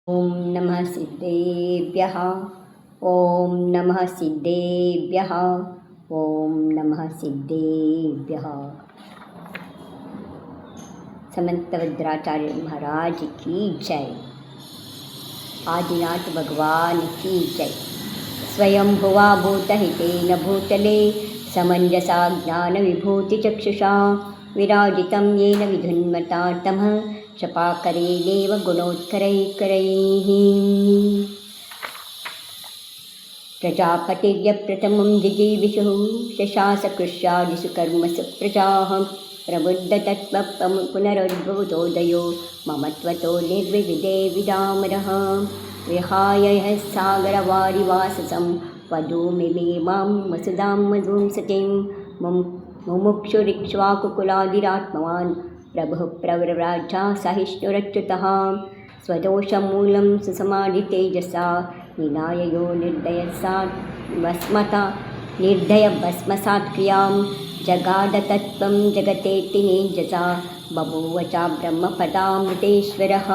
ಓಂ ನಮಃ ಸಿದ್ಧೇಭ್ಯಃ. ಓಂ ನಮಃ ಸಿದ್ಧೇಭ್ಯಃ. ಓಂ ನಮಃ ಸಿದ್ಧೇಭ್ಯಃ. समंत भद्राचार्य महाराज की जय. आदिनाथ भगवान की जय. स्वयं भुवा भूतहितेन भूतले समंजसा ज्ञानविभूतिचक्षुषा विराजितं येन विधुन्मतातमः शपाकरेणेव गुणोत्करैकरैः. प्रजापतिर्यप्रथमं जिजीविषुः शशासकृष्यादिषु कर्मसु प्रजाः प्रबुद्धतत्त्वं पुनरुद्भूतोदयो मम त्वतो निर्विविधे विदामरः. विहाय यः सागरवारिवाससं वधूमिमे मां वसुधां मधुं सतीं मुमुक्षुरिक्ष्वाकुकुलादिरात्मवान् प्रभुः प्रव्रराजा सहिष्णुरच्युतः. स्वदोषमूलं सुसमाधितेजसा निनाययो निर्दयभस्मसात् क्रियां जगादतत्त्वं जगतेति नेजसा बभूव च ब्रह्मपदामृतेश्वरः.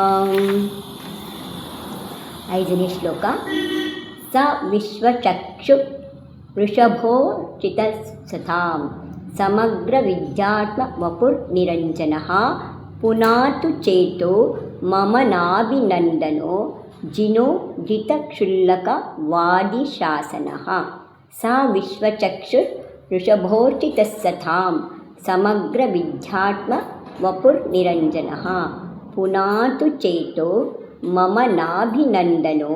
5ನೇ ಶ್ಲೋಕ. ಸ ವಿಶ್ವಚಕ್ಷು ವೃಷಭೋಚಿತಸತಾಂ ಸಮಗ್ರ ವಿದ್ಯಾತ್ಮ ವಪುರ್ನಿರಂಜನಃ ಪುನಾತು ಚೇತೋ ಮಮ ನಾಭಿನಂದನೋ ಜಿನೋ ಜಿತಕ್ಷುಲ್ಲಕ ವಾದಿಶಾಸನಃ. ಸ ವಿಶ್ವಚಕ್ಷುರ್ ವೃಷಭೋಚಿತಸತಾಂ ಸಮಗ್ರ ವಿದ್ಯಾತ್ಮ ವಪುರ್ನಿರಂಜನಃ ಪುನಾತು ಚೇತೋ ಮಮ ನಾಭಿನಂದನೋ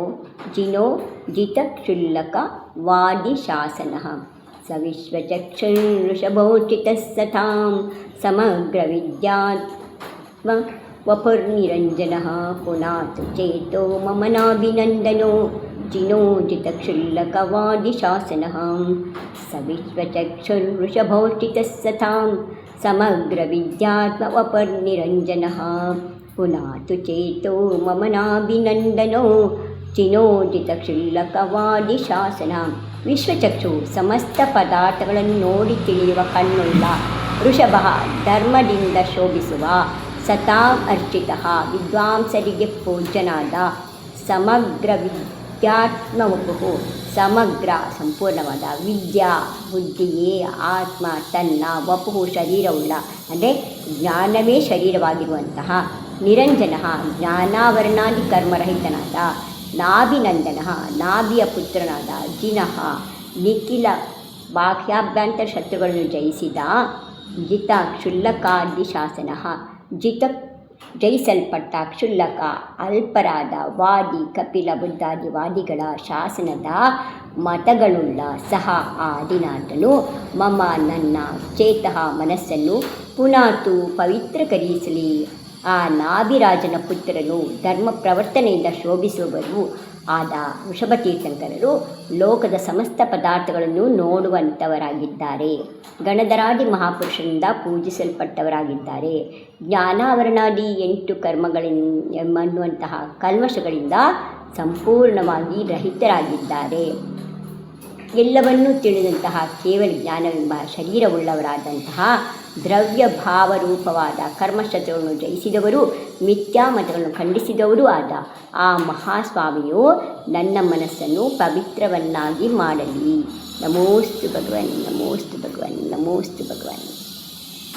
ಜಿನೋ ಜಿತಕ್ಷುಲ್ಲಕ ವಾದಿಶಾಸನಃ. ಸ ವಿಶ್ವಚಕ್ಷುರ್ವೃಷಭೋಚಿತಸತಾಂ ಸಮಗ್ರ ವಿದ್ಯಾತ್ಮ ವಪುರ್ನಿರಂಜನಃ ಪುನಾತು ಚೇತೋ ಮಮ ನಾಭಿನಂದನೋ ಜಿನೋ ಜಿತಕ್ಷುಲ್ಲಕ ವಾದಿಶಾಸನಃ. ಸ ವಿಶ್ವಚಕ್ಷುರ್ವೃಷಭೋಚಿತಸತಾಂ ಸಮಗ್ರ ವಿದ್ಯಾತ್ಮ ವಪುರ್ನಿರಂಜನಃ ಪುನಾತು ಚೇತೋ ಮಮ ನಾಭಿನಂದನೋ ಚಿನೋಜಿತಕ್ಷುಲ್ಲಕ ವಾದಿಶಾಸನ. ವಿಶ್ವಚಕ್ಷು ಸಮಸ್ತ ಪದಾರ್ಥಗಳನ್ನು ನೋಡಿ ತಿಳಿಯುವ ಕಣ್ಣುಳ್ಳ, ವೃಷಭ ಧರ್ಮದಿಂದ ಶೋಭಿಸುವ, ಸತಾಂ ಅರ್ಚಿತಃ ವಿದ್ವಾಂಸರಿಗೆ ಪೂಜ್ಯನಾದ, ಸಮಗ್ರ ವಿದ್ಯಾತ್ಮವಪುಃ ಸಮಗ್ರ ಸಂಪೂರ್ಣವಾದ, ವಿದ್ಯಾ ಬುದ್ಧಿಯೇ, ಆತ್ಮ ತನ್ನ, ವಪುಃ ಶರೀರವುಳ್ಳ ಅಂದರೆ ಜ್ಞಾನವೇ ಶರೀರವಾಗಿರುವಂತಹ, ನಿರಂಜನ ಜ್ಞಾನಾವರಣಾದಿ ಕರ್ಮರಹಿತನಾದ, ನಾಭಿನಂದನ ನಾಭಿಯ ಪುತ್ರನಾದ, ಜಿನಃ ನಿಖಿಲ ಬಾಹ್ಯಾಭ್ಯಂತರ ಶತ್ರುಗಳನ್ನು ಜಯಿಸಿದ, ಜಿತ ಕ್ಷುಲ್ಲಕಾದಿಶಾಸನ ಜಯಿಸಲ್ಪಟ್ಟ ಕ್ಷುಲ್ಲಕ ಅಲ್ಪರಾದ, ವಾದಿ ಕಪಿಲ ಬುದ್ಧಾದಿ ವಾದಿಗಳ ಶಾಸನದ ಮತಗಳುಳ್ಳ ಸಹ ಆದಿನಾಥನು ಮಮ ನನ್ನ ಚೇತಃ ಮನಸ್ಸನ್ನು ಪುನಾತು ಪವಿತ್ರಕರಿಸಲಿ. ಆ ನಾಭಿರಾಜನ ಪುತ್ರನು ಧರ್ಮ ಪ್ರವರ್ತನೆಯಿಂದ ಶೋಭಿಸುವವರು ಆದ ವೃಷಭತೀರ್ಥಂಕರರು ಲೋಕದ ಸಮಸ್ತ ಪದಾರ್ಥಗಳನ್ನು ನೋಡುವಂಥವರಾಗಿದ್ದಾರೆ. ಗಣಧರಾದಿ ಮಹಾಪುರುಷರಿಂದ ಪೂಜಿಸಲ್ಪಟ್ಟವರಾಗಿದ್ದಾರೆ. ಜ್ಞಾನಾವರಣಾದಿ 8 ಕರ್ಮಗಳೆನ್ನುವಂತಹ ಕಲ್ಮಶಗಳಿಂದ ಸಂಪೂರ್ಣವಾಗಿ ರಹಿತರಾಗಿದ್ದಾರೆ. ಎಲ್ಲವನ್ನೂ ತಿಳಿದಂತಹ ಕೇವಲ ಜ್ಞಾನವೆಂಬ ಶರೀರವುಳ್ಳವರಾದಂತಹ ದ್ರವ್ಯ ಭಾವರೂಪವಾದ ಕರ್ಮಶತ್ರುಗಳನ್ನು ಜಯಿಸಿದವರು, ಮಿಥ್ಯಾಮತಗಳನ್ನು ಖಂಡಿಸಿದವರು ಆದ ಆ ಮಹಾಸ್ವಾಮಿಯು ನನ್ನ ಮನಸ್ಸನ್ನು ಪವಿತ್ರವನ್ನಾಗಿ ಮಾಡಲಿ. ನಮೋಸ್ತು ಭಗವನ್, ನಮೋಸ್ತು ಭಗವನ್, ನಮೋಸ್ತು ಭಗವನ್.